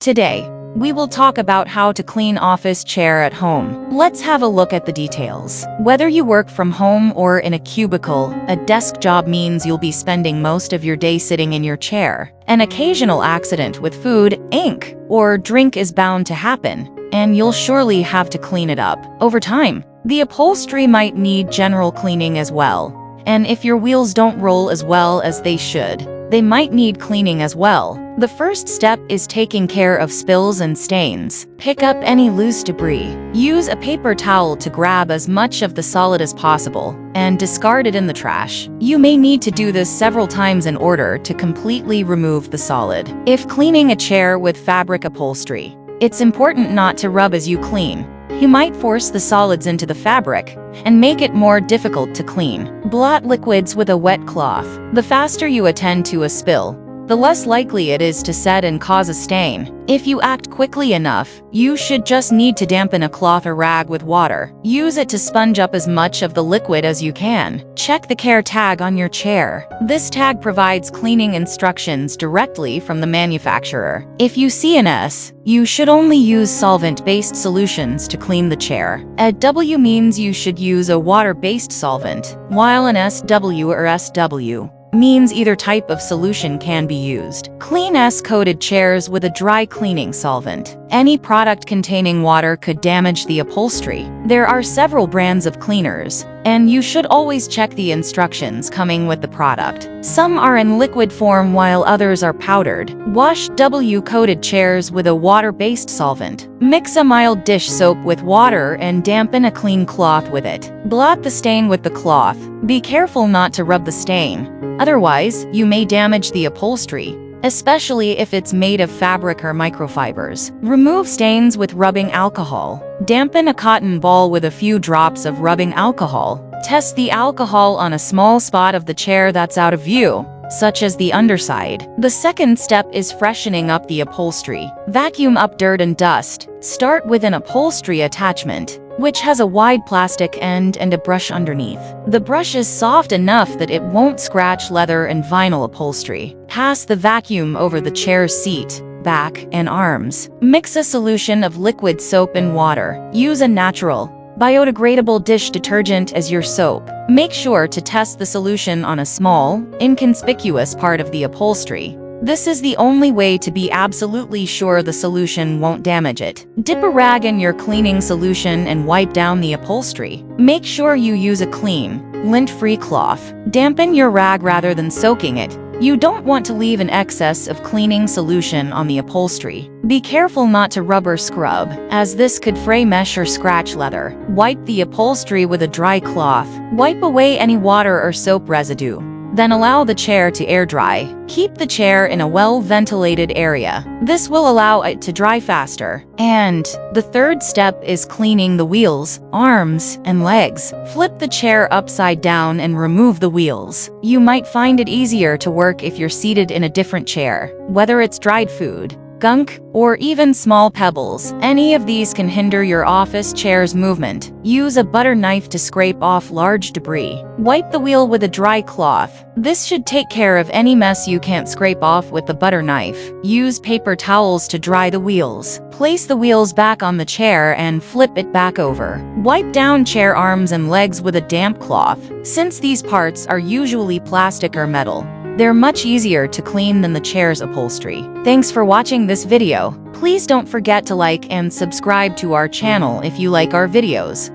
Today, we will talk about how to clean office chair at home. Let's have a look at the details. Whether you work from home or in a cubicle, a desk job means you'll be spending most of your day sitting in your chair. An occasional accident with food, ink, or drink is bound to happen, and you'll surely have to clean it up. Over time, the upholstery might need general cleaning as well. And if your wheels don't roll as well as they should, they might need cleaning as well. The first step is taking care of spills and stains. Pick up any loose debris. Use a paper towel to grab as much of the solid as possible and discard it in the trash. You may need to do this several times in order to completely remove the solid. If cleaning a chair with fabric upholstery, it's important not to rub as you clean. You might force the solids into the fabric and make it more difficult to clean. Blot liquids with a wet cloth. The faster you attend to a spill, the less likely it is to set and cause a stain. If you act quickly enough, you should just need to dampen a cloth or rag with water. Use it to sponge up as much of the liquid as you can. Check the care tag on your chair. This tag provides cleaning instructions directly from the manufacturer. If you see an S, you should only use solvent-based solutions to clean the chair. A W means you should use a water-based solvent, while an SW or SW means either type of solution can be used. Clean S-coated chairs with a dry cleaning solvent. Any product containing water could damage the upholstery. There are several brands of cleaners, and you should always check the instructions coming with the product. Some are in liquid form while others are powdered. Wash W-coated chairs with a water-based solvent. Mix a mild dish soap with water and dampen a clean cloth with it. Blot the stain with the cloth. Be careful not to rub the stain. Otherwise, you may damage the upholstery, especially if it's made of fabric or microfibers. Remove stains with rubbing alcohol. Dampen a cotton ball with a few drops of rubbing alcohol. Test the alcohol on a small spot of the chair that's out of view, such as the underside. The second step is freshening up the upholstery. Vacuum up dirt and dust. Start with an upholstery attachment, which has a wide plastic end and a brush underneath. The brush is soft enough that it won't scratch leather and vinyl upholstery. Pass the vacuum over the chair's seat, back, and arms. Mix a solution of liquid soap and water. Use a natural, biodegradable dish detergent as your soap. Make sure to test the solution on a small, inconspicuous part of the upholstery. This is the only way to be absolutely sure the solution won't damage it. Dip a rag in your cleaning solution and wipe down the upholstery. Make sure you use a clean, lint-free cloth. Dampen your rag rather than soaking it. You don't want to leave an excess of cleaning solution on the upholstery. Be careful not to rub or scrub, as this could fray mesh or scratch leather. Wipe the upholstery with a dry cloth. Wipe away any water or soap residue. Then allow the chair to air dry. Keep the chair in a well-ventilated area. This will allow it to dry faster. And the third step is cleaning the wheels, arms, and legs. Flip the chair upside down and remove the wheels. You might find it easier to work if you're seated in a different chair. Whether it's dried food, gunk, or even small pebbles, any of these can hinder your office chair's movement. Use a butter knife to scrape off large debris. Wipe the wheel with a dry cloth. This should take care of any mess you can't scrape off with the butter knife. Use paper towels to dry the wheels. Place the wheels back on the chair and flip it back over. Wipe down chair arms and legs with a damp cloth. Since these parts are usually plastic or metal, they're much easier to clean than the chair's upholstery. Thanks for watching this video. Please don't forget to like and subscribe to our channel if you like our videos.